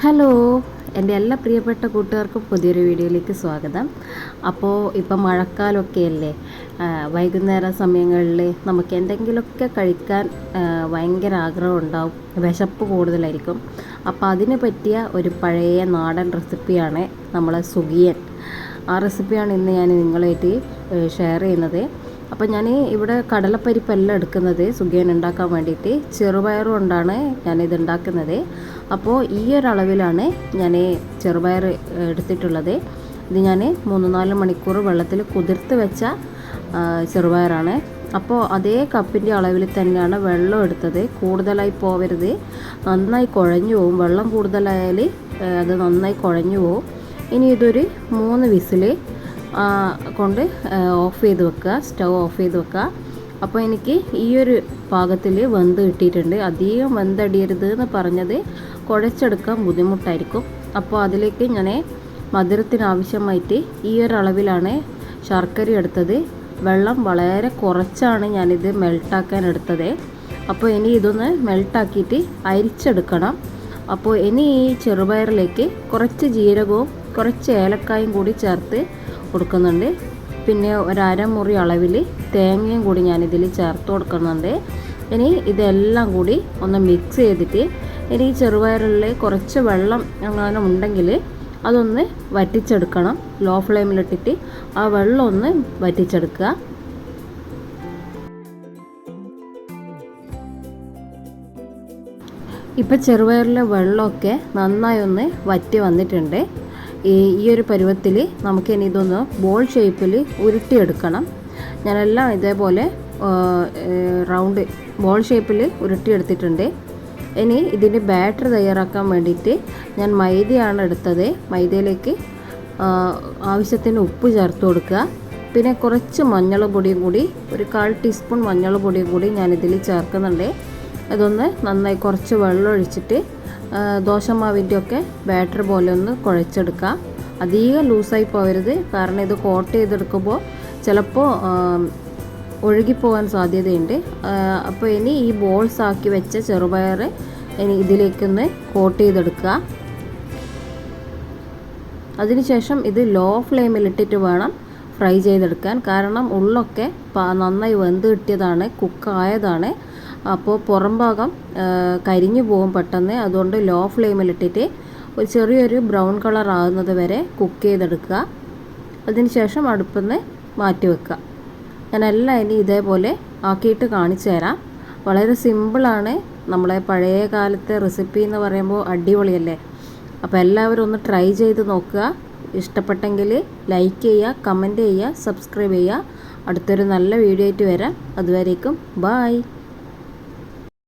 Hello, എൻ്റെ എല്ലാ പ്രിയപ്പെട്ട കൂട്ടുകാർക്കും പുതിയൊരു വീഡിയോയിലേക്ക് സ്വാഗതം. അപ്പോൾ ഇപ്പം മഴക്കാലമൊക്കെ അല്ലേ, വൈകുന്നേര സമയങ്ങളിൽ നമുക്ക് എന്തെങ്കിലുമൊക്കെ കഴിക്കാൻ ഭയങ്കര ആഗ്രഹം ഉണ്ടാവും, വിശപ്പ് കൂടുതലായിരിക്കും. അപ്പോൾ അതിന് പറ്റിയ ഒരു പഴയ നാടൻ റെസിപ്പിയാണ് നമ്മളെ സുഗിയൻ. ആ റെസിപ്പിയാണ് ഇന്ന് ഞാൻ നിങ്ങളായിട്ട് ഷെയർ ചെയ്യുന്നത്. അപ്പോൾ ഞാൻ ഇവിടെ കടലപ്പരിപ്പെല്ലാം എടുക്കുന്നത് സുഗിയൻ ഉണ്ടാക്കാൻ വേണ്ടിയിട്ട്. ചെറുപയർ കൊണ്ടാണ് ഞാനിത് ഉണ്ടാക്കുന്നത്. അപ്പോൾ ഈ ഒരളവിലാണ് ഞാൻ ചെറുപയർ എടുത്തിട്ടുള്ളത്. ഇത് ഞാൻ 3-4 മണിക്കൂർ വെള്ളത്തിൽ കുതിർത്ത് വെച്ച ചെറുപയറാണ്. അപ്പോൾ അതേ കപ്പിൻ്റെ അളവിൽ തന്നെയാണ് വെള്ളം എടുത്തത്. കൂടുതലായി പോവരുത്, നന്നായി കുഴഞ്ഞു പോവും. വെള്ളം കൂടുതലായാൽ അത് നന്നായി കുഴഞ്ഞു പോവും. ഇനി ഇതൊരു 3 വിസിൽ കൊണ്ട് ഓഫ് ചെയ്ത് വെക്കുക, സ്റ്റൗ ഓഫ് ചെയ്ത് വെക്കുക. അപ്പോൾ എനിക്ക് ഈ ഒരു പാകത്തിൽ വെന്ത് കിട്ടിയിട്ടുണ്ട്. അധികം വെന്തടിയരുത് എന്ന് പറഞ്ഞത് കുഴച്ചെടുക്കാൻ ബുദ്ധിമുട്ടായിരിക്കും. അപ്പോൾ അതിലേക്ക് ഞാൻ മധുരത്തിനാവശ്യമായിട്ട് ഈ ഒരു അളവിലാണ് ശർക്കര എടുത്തത്. വെള്ളം വളരെ കുറച്ചാണ് ഞാനിത് മെൽട്ടാക്കാൻ എടുത്തത്. അപ്പോൾ ഇനി ഇതൊന്ന് മെൽട്ടാക്കിയിട്ട് അരിച്ചെടുക്കണം. അപ്പോൾ ഇനി ഈ ചെറുപയറിലേക്ക് കുറച്ച് ജീരകവും കുറച്ച് ഏലക്കായും കൂടി ചേർത്ത് കൊടുക്കുന്നുണ്ട്. പിന്നെ ഒരമുറി അളവിൽ തേങ്ങയും കൂടി ഞാനിതിൽ ചേർത്ത് കൊടുക്കുന്നുണ്ട്. ഇനി ഇതെല്ലാം കൂടി ഒന്ന് മിക്സ് ചെയ്തിട്ട് ഇനി ഈ ചെറുപയറിൽ കുറച്ച് വെള്ളം അങ്ങനെ ഉണ്ടെങ്കിൽ അതൊന്ന് വറ്റിച്ചെടുക്കണം. ലോ ഫ്ലെയിമിലിട്ടിട്ട് ആ വെള്ളം ഒന്ന് വറ്റിച്ചെടുക്കുക. ഇപ്പം ചെറുപയറിലെ വെള്ളമൊക്കെ നന്നായി ഒന്ന് വറ്റി വന്നിട്ടുണ്ട്. ഈ ഒരു പരുവത്തിൽ നമുക്ക് ഇനി ഇതൊന്ന് ബോൾ ഷേപ്പിൽ ഉരുട്ടിയെടുക്കണം. ഞാനെല്ലാം ഇതേപോലെ റൗണ്ട് ബോൾ ഷേപ്പിൽ ഉരുട്ടിയെടുത്തിട്ടുണ്ട്. ഇനി ഇതിൻ്റെ ബാറ്റർ തയ്യാറാക്കാൻ വേണ്ടിയിട്ട് ഞാൻ മൈദയാണ് എടുത്തത്. മൈദയിലേക്ക് ആവശ്യത്തിന് ഉപ്പ് ചേർത്ത് കൊടുക്കുക. പിന്നെ കുറച്ച് മഞ്ഞൾ പൊടിയും കൂടി, ഒരു 1/4 ടീസ്പൂൺ മഞ്ഞൾ പൊടിയും കൂടി ഞാനിതിൽ ചേർക്കുന്നുണ്ട്. ഇതൊന്ന് നന്നായി കുറച്ച് വെള്ളം ഒഴിച്ചിട്ട് ദോശമാവിൻ്റെ ഒക്കെ ബാറ്റർ പോലെ ഒന്ന് കുഴച്ചെടുക്കുക. അധികം ലൂസായി പോകരുത്, കാരണം ഇത് കോട്ട് ചെയ്തെടുക്കുമ്പോൾ ചിലപ്പോൾ ഒഴുകിപ്പോകാൻ സാധ്യതയുണ്ട്. അപ്പോൾ ഇനി ഈ ബോൾസ് ആക്കി വെച്ച ചെറുപയർ ഇനി ഇതിലേക്കൊന്ന് കോട്ട് ചെയ്തെടുക്കുക. അതിനുശേഷം ഇത് ലോ ഫ്ലെയിമിലിട്ടിട്ട് വേണം ഫ്രൈ ചെയ്തെടുക്കാൻ. കാരണം ഉള്ളൊക്കെ നന്നായി വെന്ത് കിട്ടിയതാണ്, കുക്കായതാണ്. അപ്പോൾ പുറം ഭാഗം കരിഞ്ഞു പോകും പെട്ടെന്ന്. അതുകൊണ്ട് ലോ ഫ്ലെയിമിലിട്ടിട്ട് ഒരു ചെറിയൊരു ബ്രൗൺ കളർ ആകുന്നത് വരെ കുക്ക് ചെയ്തെടുക്കുക. അതിനുശേഷം അടുപ്പിൽ നിന്ന് മാറ്റി വെക്കുക. ഞാനെല്ലാം ഇനി ഇതേപോലെ ആക്കിയിട്ട് കാണിച്ചു തരാം. വളരെ സിമ്പിളാണ്. നമ്മളെ പഴയ കാലത്തെ റെസിപ്പി എന്ന് പറയുമ്പോൾ അടിപൊളിയല്ലേ. അപ്പോൾ എല്ലാവരും ഒന്ന് ട്രൈ ചെയ്ത് നോക്കുക. ഇഷ്ടപ്പെട്ടെങ്കിൽ ലൈക്ക് ചെയ്യുക, കമൻറ്റ് ചെയ്യുക, സബ്സ്ക്രൈബ് ചെയ്യുക. അടുത്തൊരു നല്ല വീഡിയോ ആയിട്ട് വരാം. അതുവരേക്കും ബായ്.